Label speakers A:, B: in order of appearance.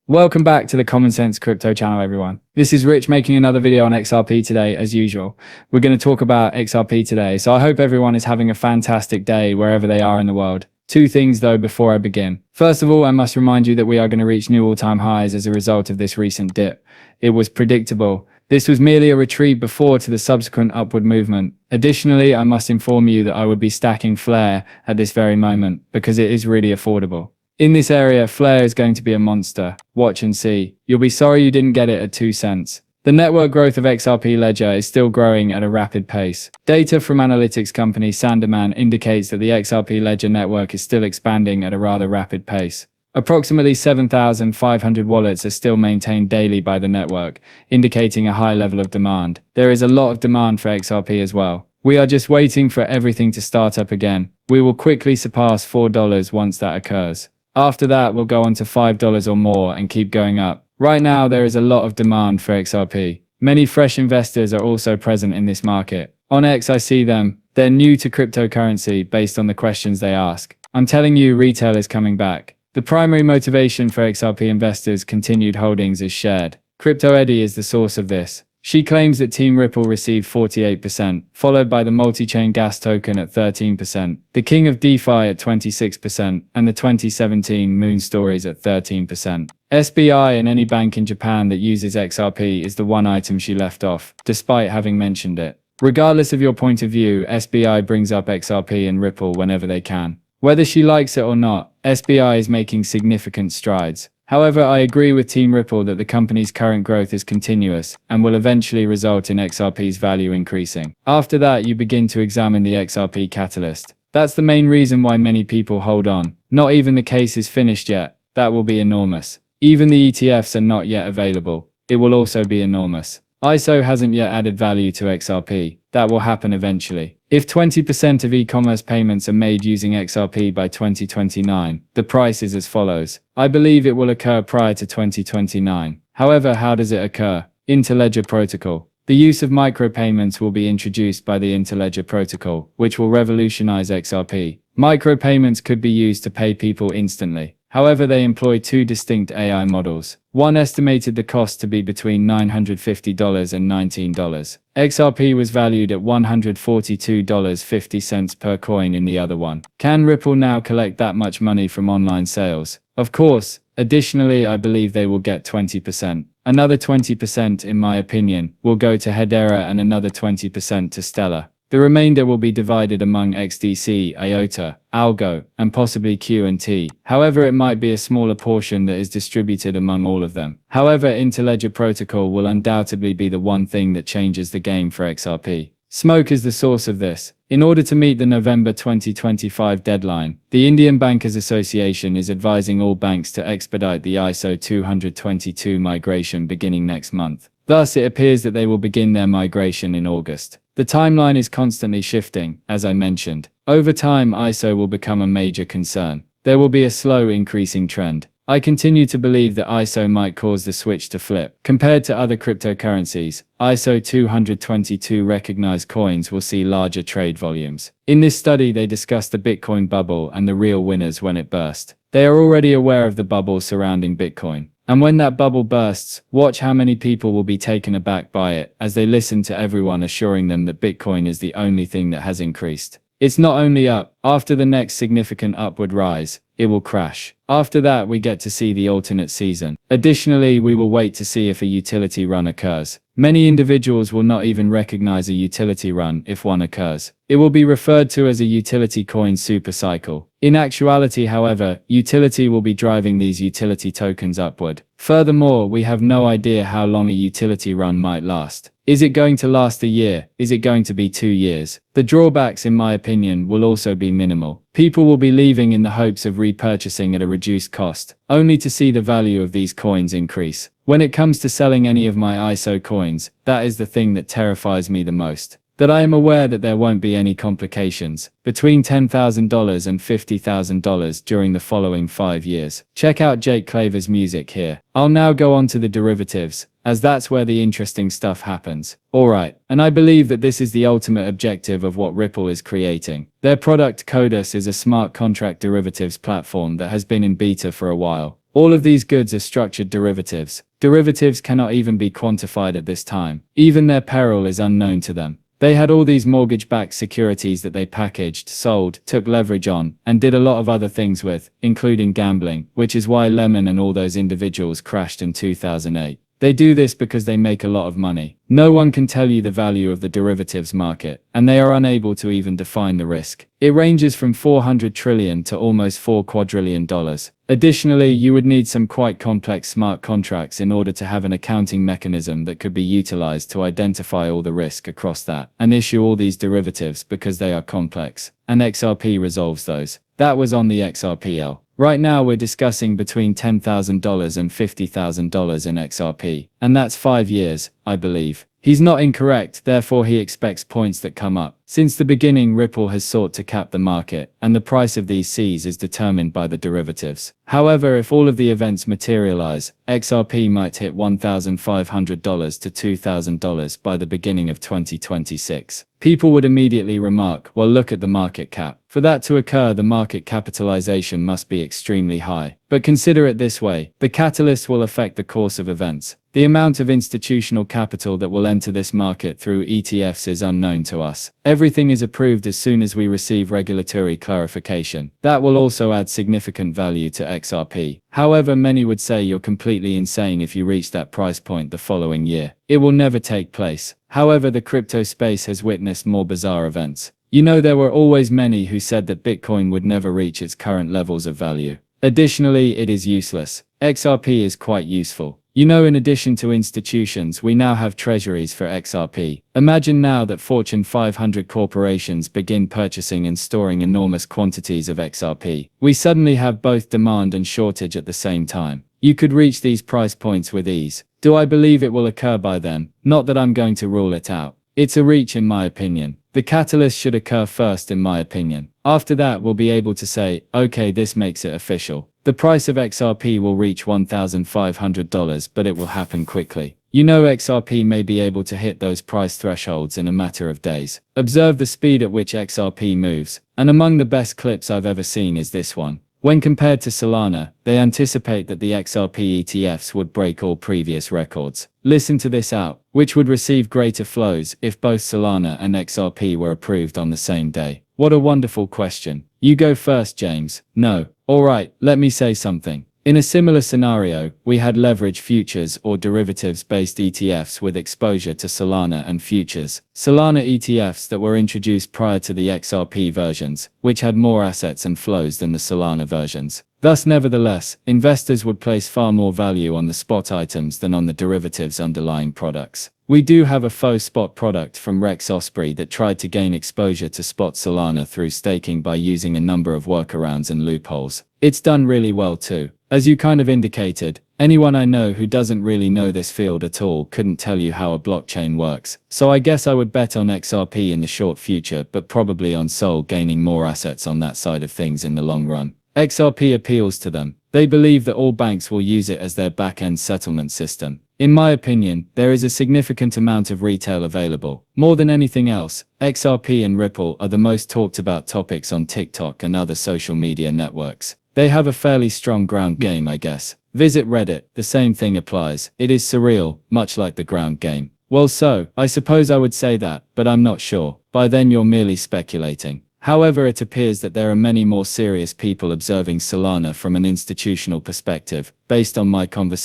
A: Welcome back to the Common Sense Crypto channel, everyone. This is Rich making another video on XRP today, as usual. We're going to talk about XRP today, so I hope everyone is having a fantastic day wherever they are in the world. Two things though before I begin. First of all, I must remind you that we are going to reach new all-time highs as a result of this recent dip. It was predictable. This was merely a retreat before to the subsequent upward movement. Additionally, I must inform you that I would be stacking Flare at this very moment because it is really affordable. In this area, Flare is going to be a monster. Watch and see. You'll be sorry you didn't get it at 2 cents. The network growth of XRP Ledger is still growing at a rapid pace. Data from analytics company Sanderman indicates that the XRP Ledger network is still expanding at a rather rapid pace. Approximately 7,500 wallets are still maintained daily by the network, indicating a high level of demand. There is a lot of demand for XRP as well. We are just waiting for everything to start up again. We will quickly surpass $4 once that occurs. After that, we'll go on to $5 or more and keep going up. Right now, there is a lot of demand for XRP. Many fresh investors are also present in this market. On X, I see them. They're new to cryptocurrency based on the questions they ask. I'm telling you, retail is coming back. The primary motivation for XRP investors' continued holdings is shared. Crypto Eddie is the source of this. She claims that Team Ripple received 48%, followed by the multi-chain gas token at 13%, the king of DeFi at 26%, and the 2017 Moon Stories at 13%. SBI and any bank in Japan that uses XRP is the one item she left off, despite having mentioned it. Regardless of your point of view, SBI brings up XRP and Ripple whenever they can. Whether she likes it or not, SBI is making significant strides. However, I agree with Team Ripple that the company's current growth is continuous and will eventually result in XRP's value increasing. After that, you begin to examine the XRP catalyst. That's the main reason why many people hold on. Not even the case is finished yet. That will be enormous. Even the ETFs are not yet available. It will also be enormous. ISO hasn't yet added value to XRP. That will happen eventually. If 20% of e-commerce payments are made using XRP by 2029, the price is as follows. I believe it will occur prior to 2029. However, how does it occur? Interledger protocol. The use of micropayments will be introduced by the Interledger protocol, which will revolutionize XRP. Micropayments could be used to pay people instantly. However, they employ two distinct AI models. One estimated the cost to be between $950 and $19. XRP was valued at $142.50 per coin in the other one. Can Ripple now collect that much money from online sales? Of course. Additionally, I believe they will get 20%. Another 20%, in my opinion, will go to Hedera and another 20% to Stellar. The remainder will be divided among XDC, IOTA, Algo, and possibly Q&T. However, it might be a smaller portion that is distributed among all of them. However, Interledger protocol will undoubtedly be the one thing that changes the game for XRP. Smoke is the source of this. In order to meet the November 2025 deadline, the Indian Bankers Association is advising all banks to expedite the ISO 20022 migration beginning next month. Thus, it appears that they will begin their migration in August. The timeline is constantly shifting, as I mentioned. Over time, ISO will become a major concern. There will be a slow increasing trend. I continue to believe that ISO might cause the switch to flip. Compared to other cryptocurrencies, ISO 222 recognized coins will see larger trade volumes. In this study, they discussed the Bitcoin bubble and the real winners when it burst. They are already aware of the bubble surrounding Bitcoin. And when that bubble bursts, watch how many people will be taken aback by it as they listen to everyone assuring them that Bitcoin is the only thing that has increased. It's not only up. After the next significant upward rise, it will crash. After that, we get to see the alternate season. Additionally, we will wait to see if a utility run occurs. Many individuals will not even recognize a utility run if one occurs. It will be referred to as a utility coin super cycle. In actuality, however, utility will be driving these utility tokens upward. Furthermore, we have no idea how long a utility run might last. Is it going to last a year? Is it going to be 2 years? The drawbacks, in my opinion, will also be minimal. People will be leaving in the hopes of repurchasing at a reduced cost, only to see the value of these coins increase. When it comes to selling any of my ISO coins, that is the thing that terrifies me the most. That I am aware that there won't be any complications between $10,000 and $50,000 during the following 5 years. Check out Jake Claver's music here. I'll now go on to the derivatives, as that's where the interesting stuff happens. Alright, and I believe that this is the ultimate objective of what Ripple is creating. Their product Codus is a smart contract derivatives platform that has been in beta for a while. All of these goods are structured derivatives. Derivatives cannot even be quantified at this time. Even their peril is unknown to them. They had all these mortgage-backed securities that they packaged, sold, took leverage on, and did a lot of other things with, including gambling, which is why Lehman and all those individuals crashed in 2008. They do this because they make a lot of money. No one can tell you the value of the derivatives market, and they are unable to even define the risk. It ranges from 400 trillion to almost $4 quadrillion. Additionally, you would need some quite complex smart contracts in order to have an accounting mechanism that could be utilized to identify all the risk across that and issue all these derivatives because they are complex. And XRP resolves those. That was on the XRPL. Right now we're discussing between $10,000 and $50,000 in XRP, and that's 5 years, I believe. He's not incorrect, therefore he expects points that come up. Since the beginning, Ripple has sought to cap the market, and the price of these Cs is determined by the derivatives. However, if all of the events materialize, XRP might hit $1,500 to $2,000 by the beginning of 2026. People would immediately remark, well, look at the market cap. For that to occur, the market capitalization must be extremely high. But consider it this way, the catalyst will affect the course of events. The amount of institutional capital that will enter this market through ETFs is unknown to us. Everything is approved as soon as we receive regulatory clarification. That will also add significant value to XRP. However, many would say you're completely insane if you reach that price point the following year. It will never take place. However, the crypto space has witnessed more bizarre events. You know, there were always many who said that Bitcoin would never reach its current levels of value. Additionally, it is useless. XRP is quite useful. You know, in addition to institutions, we now have treasuries for XRP. Imagine now that Fortune 500 corporations begin purchasing and storing enormous quantities of XRP. We suddenly have both demand and shortage at the same time. You could reach these price points with ease. Do I believe it will occur by then? Not that I'm going to rule it out. It's a reach in my opinion. The catalyst should occur first in my opinion. After that, we'll be able to say, okay, this makes it official. The price of XRP will reach $1,500, but it will happen quickly. You know, XRP may be able to hit those price thresholds in a matter of days. Observe the speed at which XRP moves, and among the best clips I've ever seen is this one. When compared to Solana, they anticipate that the XRP ETFs would break all previous records. Listen to this out, which would receive greater flows if both Solana and XRP were approved on the same day. What a wonderful question. You go first, James. No. Alright, let me say something. In a similar scenario, we had leverage futures or derivatives-based ETFs with exposure to Solana and futures. Solana ETFs that were introduced prior to the XRP versions, which had more assets and flows than the Solana versions. Thus, nevertheless, investors would place far more value on the spot items than on the derivatives' underlying products. We do have a faux spot product from Rex Osprey that tried to gain exposure to spot Solana through staking by using a number of workarounds and loopholes. It's done really well too. As you kind of indicated, anyone I know who doesn't really know this field at all couldn't tell you how a blockchain works. So I guess I would bet on XRP in the short future, but probably on Sol gaining more assets on that side of things in the long run. XRP appeals to them. They believe that all banks will use it as their back-end settlement system. In my opinion, there is a significant amount of retail available. More than anything else, XRP and Ripple are the most talked about topics on TikTok and other social media networks. They have a fairly strong ground game, I guess. Visit Reddit, the same thing applies. It is surreal, much like the ground game. Well, so, I suppose I would say that, but I'm not sure. By then you're merely speculating. However, it appears that there are many more serious people observing Solana from an institutional perspective, based on my conversation